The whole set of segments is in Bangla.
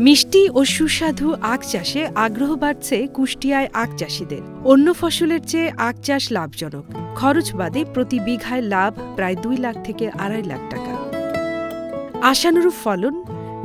মিষ্টি ও সুস্বাদু আখ চাষে আগ্রহ বাড়ছে কুষ্টিয়ায় আখ চাষিদের। অন্য ফসলের চেয়ে আখ চাষ লাভজনক। খরচ বাদে প্রতি বিঘায় লাভ প্রায় 2 লাখ থেকে 2.5 লাখ টাকা। আশানুরূপ ফলন,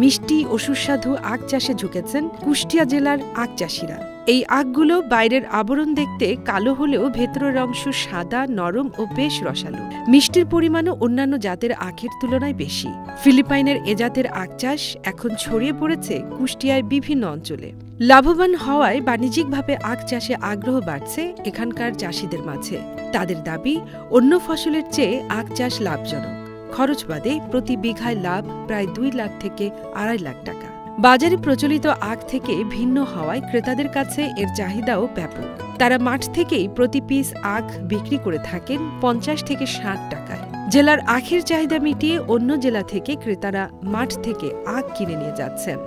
মিষ্টি ও সুস্বাদু আখ চাষে ঝুঁকেছেন কুষ্টিয়া জেলার আখ চাষিরা। এই আখগুলো বাইরের আবরণ দেখতে কালো হলেও ভেতরের অংশ সাদা, নরম ও বেশ রসালো। মিষ্টির পরিমাণও অন্যান্য জাতের আখের তুলনায় বেশি। ফিলিপাইনের এ জাতের আখ চাষ এখন ছড়িয়ে পড়েছে কুষ্টিয়ায় বিভিন্ন অঞ্চলে। লাভবান হওয়ায় বাণিজ্যিকভাবে আখ চাষে আগ্রহ বাড়ছে এখানকার চাষিদের মাঝে। তাদের দাবি, অন্য ফসলের চেয়ে আখ চাষ লাভজনক। খরচ বাদে প্রতি বিঘায় লাভ প্রায় 2 লাখ থেকে 2.5 লাখ টাকা। বাজারে প্রচলিত আখ থেকে ভিন্ন হওয়ায় ক্রেতাদের কাছে এর চাহিদাও ব্যাপক। তারা মাঠ থেকেই প্রতি পিস আখ বিক্রি করে থাকেন 50 থেকে 60 টাকায়। জেলার আখের চাহিদা মিটিয়ে অন্য জেলা থেকে ক্রেতারা মাঠ থেকে আখ কিনে নিয়ে যাচ্ছেন।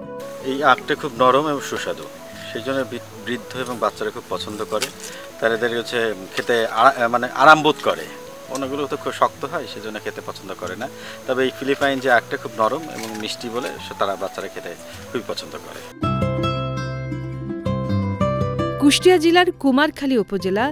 এই আখটা খুব নরম এবং সুস্বাদু, সেই জন্য বৃদ্ধ এবং বাচ্চারা খুব পছন্দ করে। তাদের হচ্ছে খেতে আরাম বোধ করে। অন্যগুলো তো খুব শক্ত হয়, সেজন্য খেতে পছন্দ করে না। তবে এই ফিলিপাইন যে আখটা খুব নরম এবং মিষ্টি বলে তারা বাচ্চারা খেতে খুবই পছন্দ করে। কুষ্টিয়া জেলার কুমারখালী উপজেলা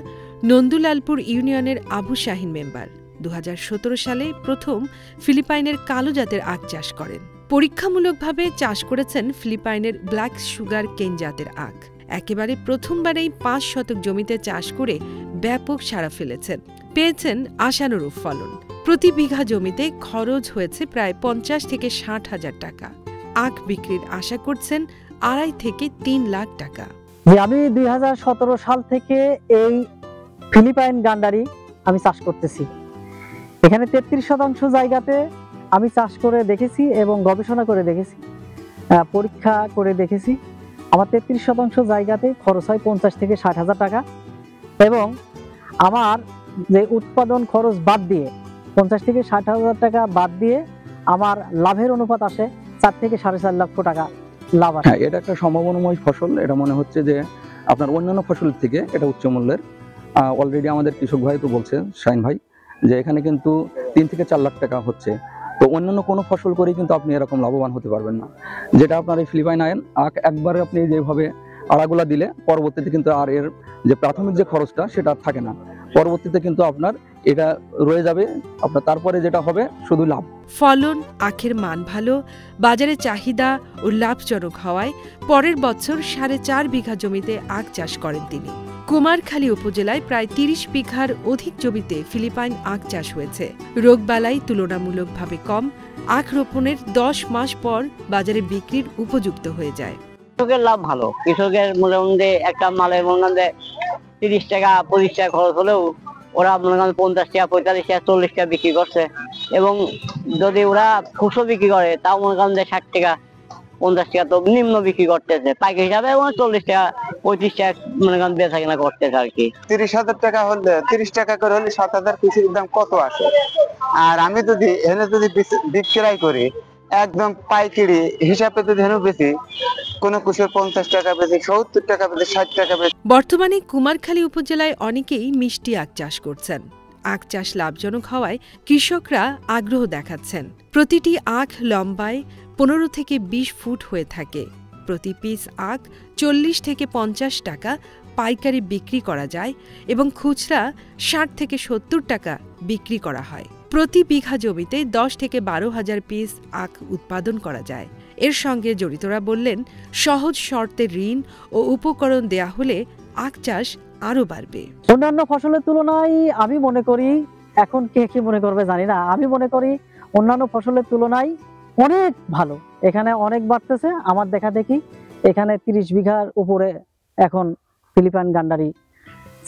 নন্দুলালপুর ইউনিয়নের আবু শাহিন মেম্বার 2017 সালে প্রথম ফিলিপাইনের কালো জাতের আখ চাষ করেন। পরীক্ষামূলকভাবে চাষ করেছেন ফিলিপাইনের ব্ল্যাক সুগার কেন জাতের আখ। একেবারে প্রথমবারেই 5 শতক জমিতে চাষ করে ব্যাপক সাড়া ফেলেছেন। পেয়েছেন আশানুরূপ ফলন। প্রতি বিঘা জমিতে খরচ হয়েছে প্রায় 50 থেকে 60 হাজার টাকা। আখ বিক্রির আশা করছেন 2.5 থেকে 3 লাখ টাকা। আমি 2017 সাল থেকে এই ফিলিপাইন গান্ডারি আমি চাষ করতেছি। এখানে 33% জায়গাতে আমি চাষ করে দেখেছি এবং গবেষণা করে দেখেছি, পরীক্ষা করে দেখেছি। আমার 33% জায়গাতে খরচ হয় 50 থেকে 60 হাজার টাকা এবং আমার যে উৎপাদন খরচ বাদ দিয়ে 50 থেকে 60 হাজার টাকা বাদ দিয়ে আমার লাভের অনুপাত আসে 4 থেকে 4.5 লক্ষ টাকা লাভ আসে। এটা একটা সম্ভাবনাময় ফসল। এটা মনে হচ্ছে যে আপনার অন্যান্য ফসলের থেকে এটা উচ্চ মূল্যের। অলরেডি আমাদের কৃষক ভাই তো বলছে, শাহিন ভাই, যে এখানে কিন্তু 3 থেকে 4 লাখ টাকা হচ্ছে। তো অন্যান্য কোনো ফসল করেই কিন্তু আপনি এরকম লাভবান হতে পারবেন না। যেটা আপনার এই ফিলিপাইন আখ একবারে আপনি যেভাবে আড়াগুলা দিলে পরবর্তীতে কিন্তু আর এর যে প্রাথমিক যে খরচটা সেটা থাকে না। পরবর্তীতে কিন্তু আপনার এটা রয়ে যাবে, আপনার তারপরে যেটা হবে শুধু লাভ। ফলন, আখের মান ভালো, বাজারে চাহিদা ও লাভজনক হওয়ায় পরের বছর 4.5 বিঘা জমিতে আখ চাষ করেন তিনি। কুমারখালী উপজেলায় প্রায় 30 বিঘার অধিক জমিতে ফিলিপাইন আখ চাষ হয়েছে। রোগবালাই তুলনামূলকভাবে কম। আখ রোপণের 10 মাস পর বাজারে বিক্রির উপযুক্ত হয়ে যায়। কৃষকের লাভ ভালো। কৃষকের মোটামুটি একটা মালের মনে 30 টাকা 25 টাকা খরচ হলেও ওরা মনে করেন 50 টাকা 45 টাকা 40 টাকা বিক্রি করছে এবং যদি ওরা খুচরো বিক্রি করে তাও মনে করেন 60 টাকা 50 টাকা তো নিম্ন বিক্রি করতেছে। পাইকারি হিসাবে 40 টাকা 35 টাকা মনে করেন বেচা কেনা করতেছে আর কি। 30,000 টাকা হলে 30 টাকা করে হলে 7,000 পিসের দাম কত আসে? আর আমি যদি এনে বিক্রয় করি একদম পাইকারি হিসাবে যদি হেন বেশি কোন কুশল 50 টাকা বেশি, 70 টাকা বেশি, 60 টাকা বেশি। বর্তমানে কুমারখালী উপজেলায় অনেকেই মিষ্টি আখ চাষ করছেন। আখ চাষ লাভজনক হওয়ায় কৃষকরা আগ্রহ দেখাচ্ছেন। প্রতিটি আখ লম্বায় 15 থেকে 20 ফুট হয়ে থাকে। প্রতি পিস আখ 40 থেকে 50 টাকা পাইকারি বিক্রি করা যায় এবং খুচরা 60 থেকে 70 টাকা বিক্রি করা হয়। প্রতি বিঘা জমিতে 10 থেকে 12 হাজার পিস আখ উৎপাদন করা যায়। এর সঙ্গে জড়িতরা বললেন, সহজ শর্তে ঋণ ও উপকরণ দেয়া হলে আখ চাষ আরো বাড়বে। অন্যান্য ফসলের তুলনায় আমি মনে করি, এখন কে কি মনে করবে জানি না, আমি মনে করি অন্যান্য ফসলের তুলনায় অনেক ভালো। এখানে অনেক বাড়তেছে। আমার দেখা দেখি এখানে 30 বিঘার উপরে এখন ফিলিপাইন গান্ডারি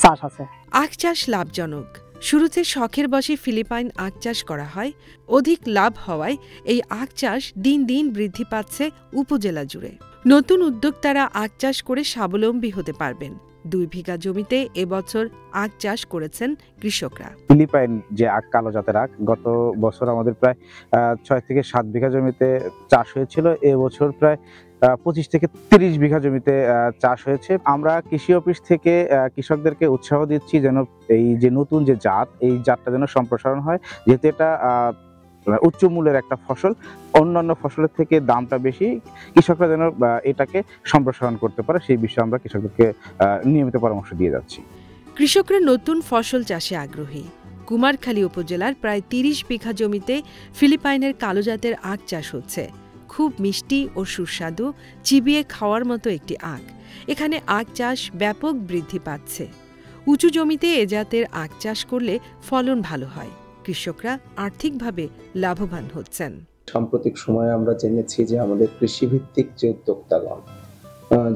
চাষ আছে। আখ চাষ লাভজনক। শুরুতে শখের বশে ফিলিপাইন আখ চাষ করা হয়। অধিক লাভ হওয়ায় এই আখ চাষ দিন দিন বৃদ্ধি পাচ্ছে উপজেলা জুড়ে। নতুন উদ্যোক্তারা আখ চাষ করে স্বাবলম্বী হতে পারবেন। 2 বিঘা জমিতে এবছর আখ চাষ করেছেন কৃষকরা। ফিলিপাইন যে আখ, কালো জাতের আখ, গত বছর আমাদের প্রায় 6 থেকে 7 বিঘা জমিতে চাষ হয়েছিল। এবছর প্রায় 25 থেকে 30 বিঘা জমিতে চাষ হয়েছে। আমরা কৃষি অফিস থেকে কৃষকদেরকে উৎসাহ দিচ্ছি যেন এই যে নতুন যে জাত, এই জাতটা যেন সম্প্রসারণ হয়, যেহেতু এটা উচ্চ মূল্যের একটা ফসল, অন্যান্য ফসলের থেকে দামটা বেশি, কৃষকরা যেন এটাকে সম্প্রসারণ করতে পারে সেই বিষয়ে আমরা কৃষকদেরকে নিয়মিত পরামর্শ দিয়ে যাচ্ছি। কৃষকরা নতুন ফসল চাষে আগ্রহী। কুমারখালী উপজেলার প্রায় ৩০ বিঘা জমিতে ফিলিপাইনের কালো জাতের আখ চাষ হচ্ছে। খুব মিষ্টি ও সুস্বাদু, চিবিয়ে খাওয়ার মতো একটি আখ। এখানে আখ চাষ ব্যাপক বৃদ্ধি পাচ্ছে। উঁচু জমিতে এ জাতের আখ চাষ করলে ফলন ভালো হয়, কৃষকরা আর্থিকভাবে লাভবান হচ্ছেন। সাম্প্রতিক সময়ে আমরা জেনেছি যে আমাদের কৃষিভিত্তিক যে উদ্যোক্তাগণ,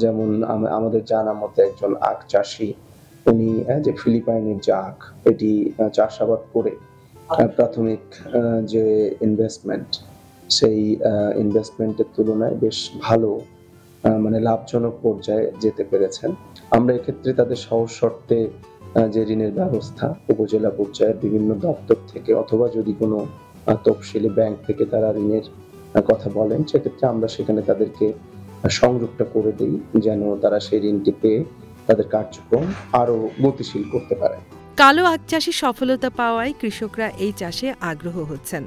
যেমন আমাদের জানা মতে একজন আখ চাষি, উনি যে ফিলিপাইনের যে আখ এটি চাষাবাদ করে প্রাথমিক যে ইনভেস্টমেন্ট, সেই ইনভেস্টমেন্টের তুলনায় বেশ ভালো মানে লাভজনক পর্যায়ে যেতে পেরেছেন। আমরা এক্ষেত্রে তাদের সহজ শর্তে যে ঋণের ব্যবস্থা উপজেলা পর্যায়ে বিভিন্ন দপ্তর থেকে অথবা যদি কোনো তফসিলি ব্যাংক থেকে তারা ঋণের কথা বলেন, সেক্ষেত্রে আমরা সেখানে তাদেরকে সংযুক্ত করে দিই যেন তারা সেই ঋণটি পেয়ে তাদের কার্যক্রম আরো গতিশীল করতে পারে। কালো আখ চাষে সফলতা পাওয়ায় কৃষকরা এই চাষে আগ্রহ হচ্ছেন।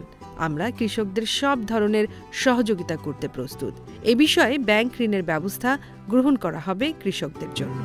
আমরা কৃষকদের সব ধরনের সহযোগিতা করতে প্রস্তুত। এ বিষয়ে ব্যাংক ঋণের ব্যবস্থা গ্রহণ করা হবে কৃষকদের জন্য।